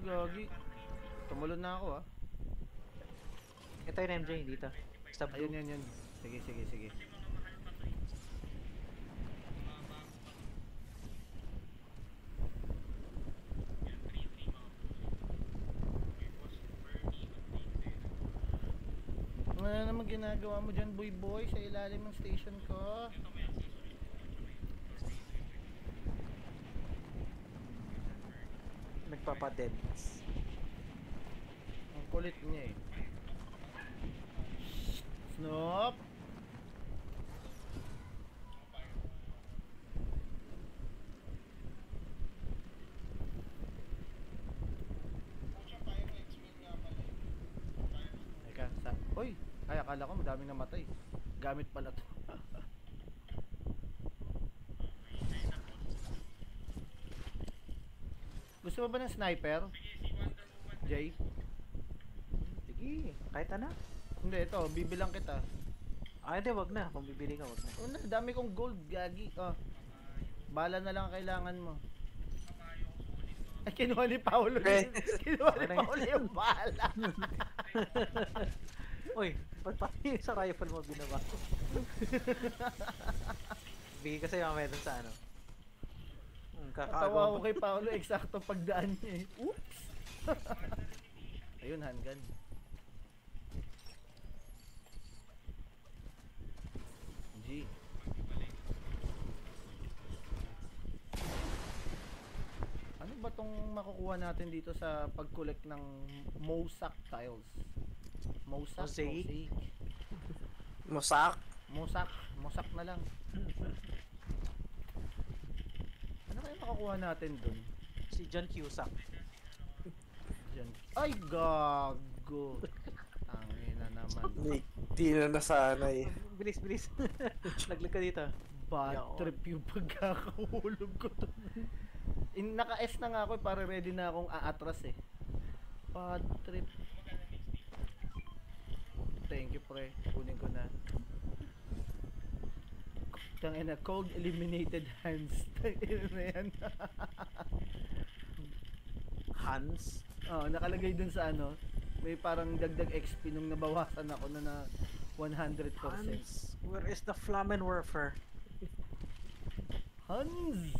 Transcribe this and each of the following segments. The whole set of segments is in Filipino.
gagi. Tumalon na ako ah. Ito yung MJ dito. Sa blue. Ayun, yun. Sige, sige, sige. Ano naman ginagawa mo dyan, boy boy, sa ilalim ng station ko? Nagpapadents. Ang kulit niya eh. Snoop! Teka, Uy! Ay, akala ko madaming namatay. Gamit pala to. Gusto mo ba ng sniper? Jay? Sige, kahit ano. Hindi, ito, bibilang kita. Hindi, wag na. Kung bibili ka, wag na. Una, dami kong gold, gagi. Oh. Bala na lang kailangan mo. Ay, kinuha ni Paolo. Kinuha ni Paolo yung bala. Uy, ba't pati sa rifle mo binaba? Bigay kasi mamaya dun sa ano. Natawa ko kay Paolo, eksakto pagdaan niya eh. Oops! Ayun, handgun. G. Ano ba tong makukuha natin dito sa pag-collect ng mosaic tiles? Mosaic? Mosak? Mosak na lang. Ano kaya makukuha natin dun? Si John Cusack. Diyan. Ay, gago. Tangina naman. Di na nasanay. Bilis, bilis. Laglag ka dito. Bad trip yung pagkakahulog ko to. Naka-S na nga ako para ready na akong aatras eh. Bad trip. Thank you pre. Kunin ko na. Tangina, cold eliminated hands. Tangina na yan. Hans. Oh, nakalagay dun sa ano. May parang dagdag XP nung nabawasan ako na 100%. Hans. Where is the Flammenwerfer? Hans!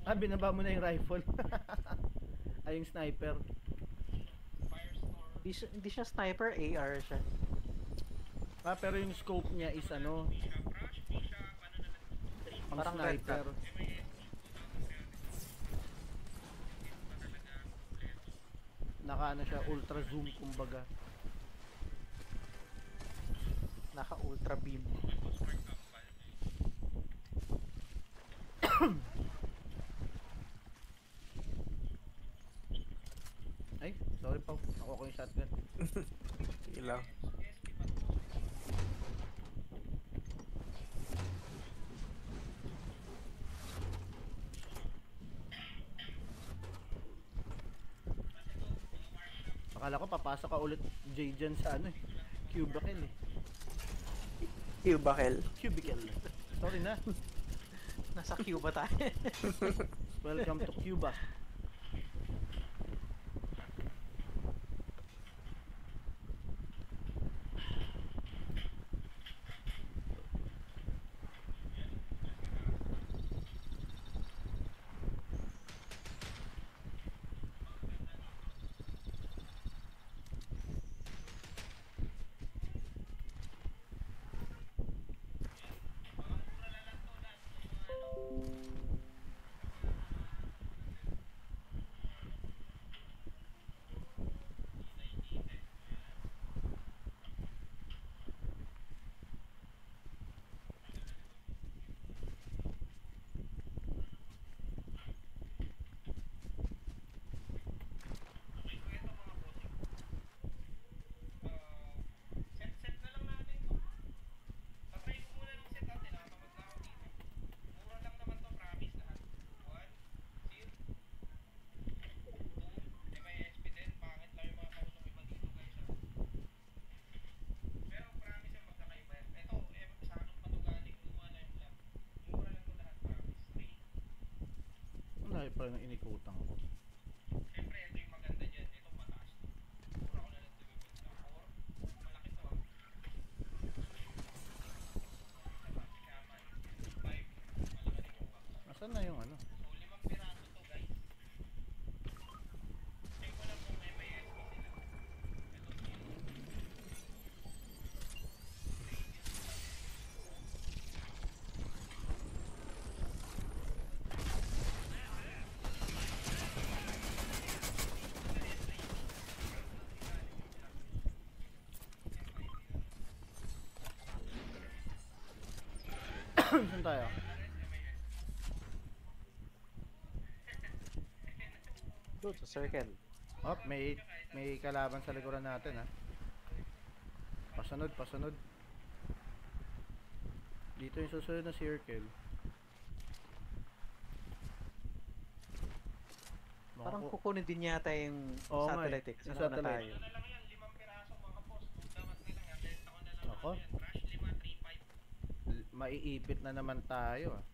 Ah, binaba mo na yung rifle. Ay, yung sniper. Hindi siya sniper, AR siya. Ah, pero yung scope niya is ano? Pang Parang sniper. Naka ano siya, ultra zoom kumbaga. Naka ultra beam. Ay, sorry pa. Ako ko yung shotgun. Sige lang. Akala ko papasok ka ulit Jay dyan sa ano eh. Cubicle eh. Cubicle. Cubicle. Sorry na. Nasa Cuba tayo. Welcome to Cuba. pala ng inikutan ko. Nasaan na yung ano? Saan tayo? Doon, sa circle. Oh, may kalaban sa likuran natin ha. Pasunod, pasunod. Dito yung susunod na circle. Baka Parang po- kukunin din yata yung Oo nga satellite eh, eh. yung Sana na satellite. tayo. Ako? Maiipit na naman tayo ah.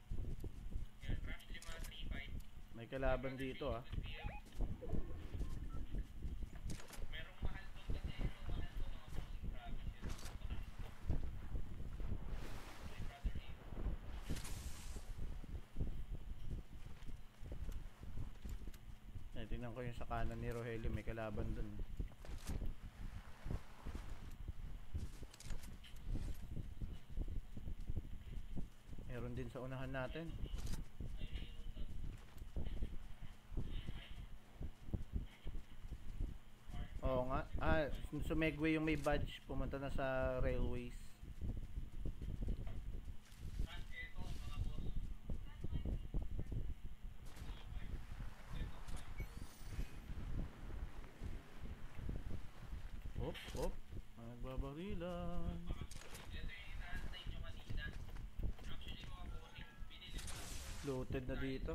May kalaban dito ah. Tingnan ko yung sa kanan ni Rogelio, may kalaban dun. Meron din sa unahan natin. Oo nga. Sumegway yung may badge, pumunta na sa railways. Op. Nagbabarilan. Looted na dito.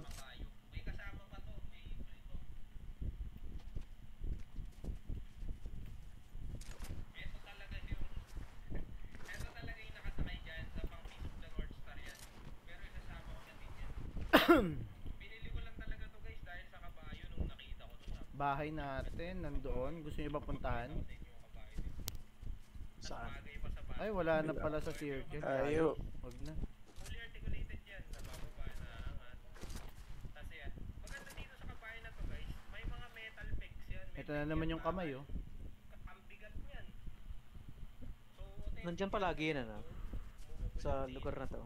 Bahay natin, nandoon. Gusto niyo ba puntahan? Saan? Ay, wala na pala sa circle. Ayaw. Wag na. Ito na naman yung kamay, oh. Nandiyan palagi yun ano? Sa lugar na to.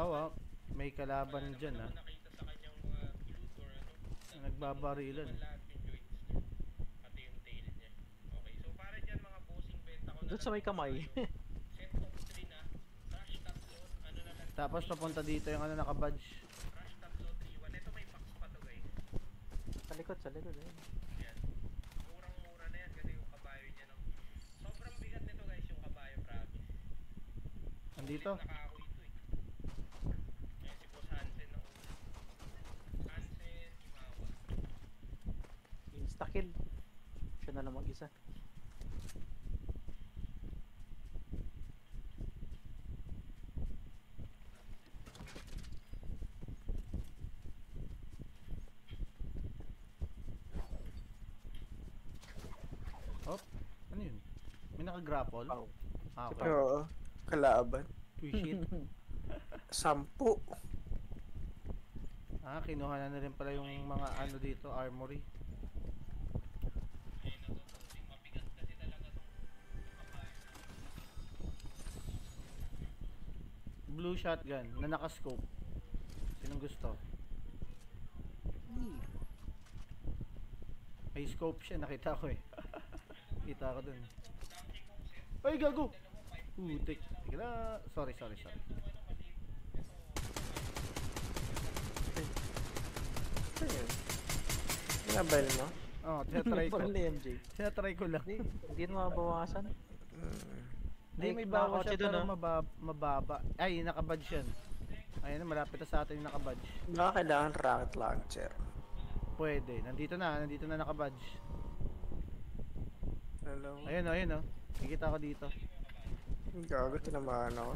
Oh, may kalaban dyan, ah. Nagbabarilan. Doon sa may kamay. Tapos papunta dito yung ano naka-badge. Sa likod, sa likod. Eh. Andito. Insta-kill. Siya na lang mag-isa. Oh, ano yun? May naka-grapple? Wow. Okay. Oo. Kalaban. Uy, shit. 10. Kinuha na rin pala yung mga ano dito, armory. Blue shotgun na naka-scope. Sinong gusto? May scope siya, nakita ko eh. Kita ko dun. Ay, gago! Putik. Tigla. Sorry. Ano yun? Nabal mo? Oh, tinatry ko. Parang ni MJ. Tinatry ko lang. Hindi na mabawasan. Mm. Hindi, Ay, may bawas nakakotse siya dun, pero ah. mababa. Ay, nakabadge yan. Ayun na, malapit na sa atin yung nakabadge. Baka kailangan rocket launcher. Pwede. Nandito na nakabadge. Hello? Ayun oh. Kikita ko dito. Gago, tinamaan ako.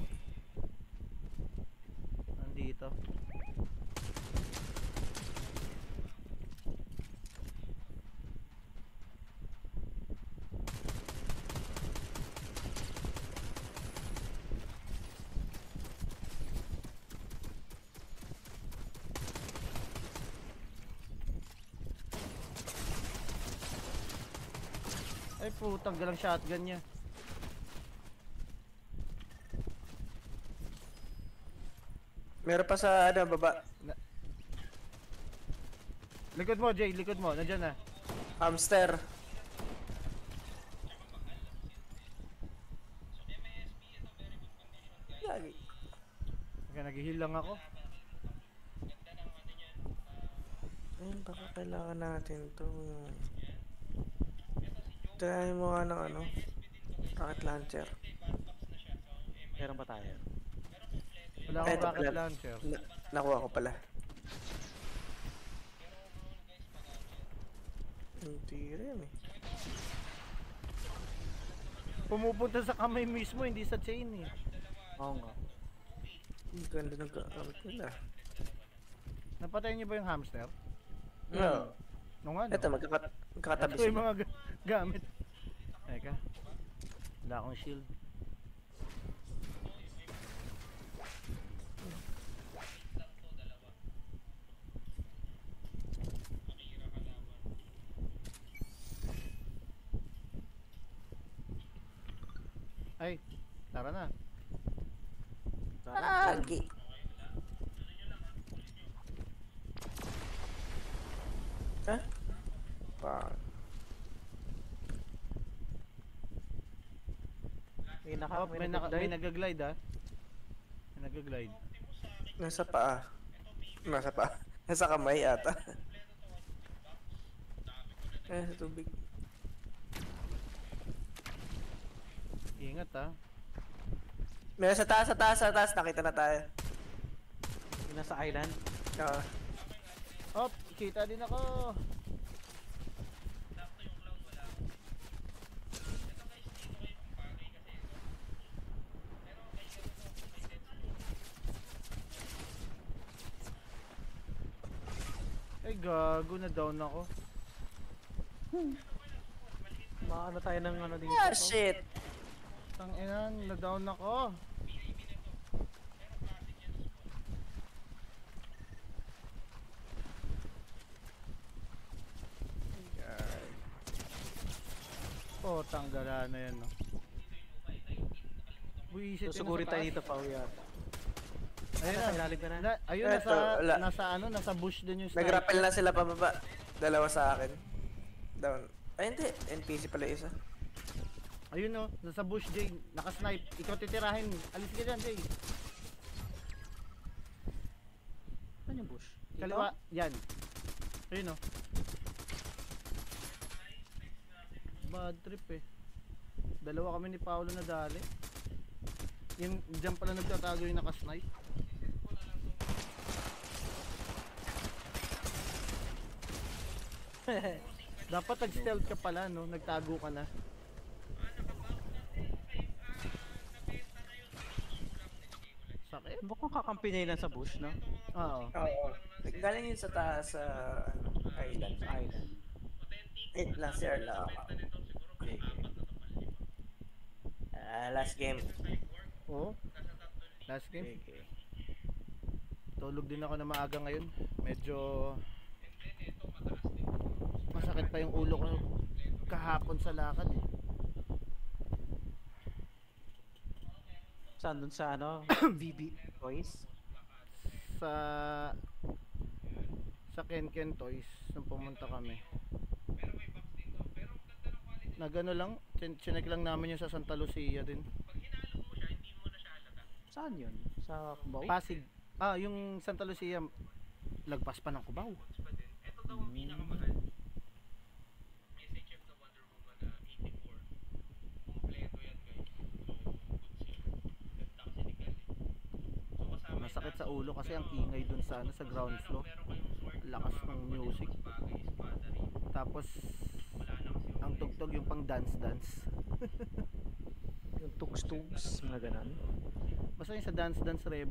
Nandito. Ay putang, galang shotgun niya. Meron pa sa ano, baba. Likod mo, Jay, likod mo. Nandiyan na. Hamster. Lagi. Kaya nag-heal lang ako. Ayun, baka kailangan natin to. Try mo nga ng ano, rocket launcher. Meron ba tayo? Wala akong Eto, rocket pala. launcher. Nakuha ko pala. Hindi rin eh. Pumupunta sa kamay mismo, hindi sa chain eh. Oo nga. Ang ganda ng gamit nila. Napatay niyo ba yung hamster? No. Nung ano? Ito, magkakatabi Ito yung sila. mga gamit. Teka. Wala akong shield. Ay, tara na. Lagi. Ha? Pa. Oh, may nag-glide ah. May nag-glide. Nasa paa. Nasa paa. Nasa kamay ata. Sa tubig. Ingat ah. May sa taas, sa taas, sa taas. Nakita na tayo. Yung nasa island. Oo. Oh, kita din ako. Ay gago, na down ako. Maano tayo ng ano dito. Ah, shit. Tanginan, na down ako. Oh, tanggala na yan no. Buisit yun, Susugurin nasa tayo taas. dito pa uwi ata. Ayun Nasa na. ilalim ka na. Ayun, Eto, wala. nasa bush din yung sniper. Nag-rappel na sila pababa. Dalawa sa akin. Down. Ay hindi. NPC pala isa. Ayun no, nasa bush Jay, naka-snipe. Ikaw titirahin. Alis ka dyan Jay. Saan yung bush? Dito? Kaliwa, yan. Ayun no. Bad trip eh. Dalawa kami ni Paolo na dali. Yung dyan pala nagtatago yung naka-snipe. Dapat nag-stealth ka pala no, nagtago ka na. Sakit? Mukhang kakampi na lang sa bush, no? Oo. Oo. Galing yun sa taas sa island. Sa island. Wait lang, sir lang ako. Okay. Last game. Oo. Last game. Okay. Tulog din ako na maaga ngayon. Medyo masakit pa yung ulo ko kahapon sa lakad eh. Saan dun sa ano? VB Toys? Sa Ken Toys nung pumunta kami. Nagano lang, chinek lang namin yung sa Santa Lucia din. Saan yun? Sa Cubao? Pasig. Yung Santa Lucia lagpas pa ng Cubao. sumasakit sa ulo kasi ang ingay dun sa ano, sa ground floor. Lakas ng music. Tapos ang tugtog yung pang dance. Yung tugs-tugs, mga ganon. Basta yung sa dance rev